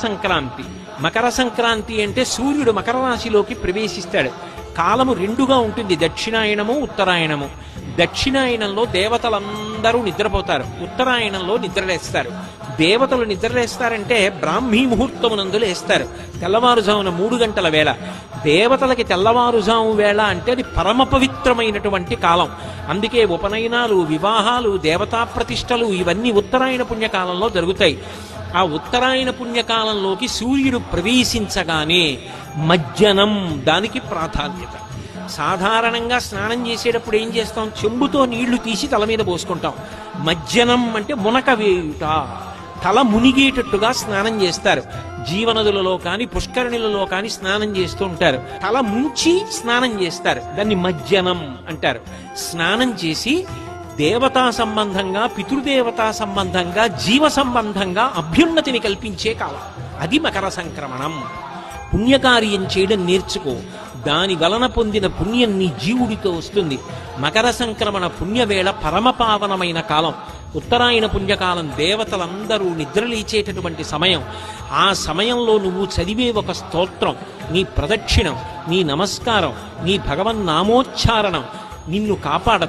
సంక్రాంతి. మకర సంక్రాంతి అంటే సూర్యుడు మకర రాశిలోకి ప్రవేశిస్తాడు. కాలము రెండుగా ఉంటుంది, దక్షిణాయనము ఉత్తరాయణము. దక్షిణాయనంలో దేవతలందరూ నిద్రపోతారు, ఉత్తరాయణంలో నిద్రలేస్తారు. దేవతలు నిద్రలేస్తారంటే బ్రాహ్మీ ముహూర్తమునందు లేస్తారు, తెల్లవారుజామున 3 గంటల వేళ. దేవతలకి తెల్లవారుజాము వేళ అంటే అది పరమ పవిత్రమైనటువంటి కాలం. అందుకే ఉపనయనాలు, వివాహాలు, దేవతా ప్రతిష్టలు ఇవన్నీ ఉత్తరాయణ పుణ్యకాలంలో జరుగుతాయి. ఆ ఉత్తరాయణ పుణ్యకాలంలోకి సూర్యుడు ప్రవేశించగానే మజ్జనం దానికి ప్రాధాన్యత. సాధారణంగా స్నానం చేసేటప్పుడు ఏం చేస్తాం? చెంబుతో నీళ్లు తీసి తల మీద పోసుకుంటాం. మజ్జనం అంటే మునక వేయుట, తల మునిగేటట్టుగా స్నానం చేస్తారు. జీవనదులలో కానీ పుష్కరిణులలో కానీ స్నానం చేస్తూ ఉంటారు. తల ముంచి స్నానం చేస్తారు, దాన్ని మజ్జనం అంటారు. స్నానం చేసి దేవతా సంబంధంగా, పితృదేవతా సంబంధంగా, జీవ సంబంధంగా అభ్యున్నతిని కల్పించే కాలం అది మకర సంక్రమణం. పుణ్యకార్యం చేయడం నేర్చుకో, దాని వలన పొందిన పుణ్యం నీ జీవుడితో వస్తుంది. మకర సంక్రమణ పుణ్యవేళ పరమపావనమైన కాలం. ఉత్తరాయణ పుణ్యకాలం దేవతలందరూ నిద్రలేచేటటువంటి సమయం. ఆ సమయంలో నువ్వు చదివే ఒక స్తోత్రం, నీ ప్రదక్షిణం, నీ నమస్కారం, నీ భగవన్నామోచ్చారణం నిన్ను కాపాడ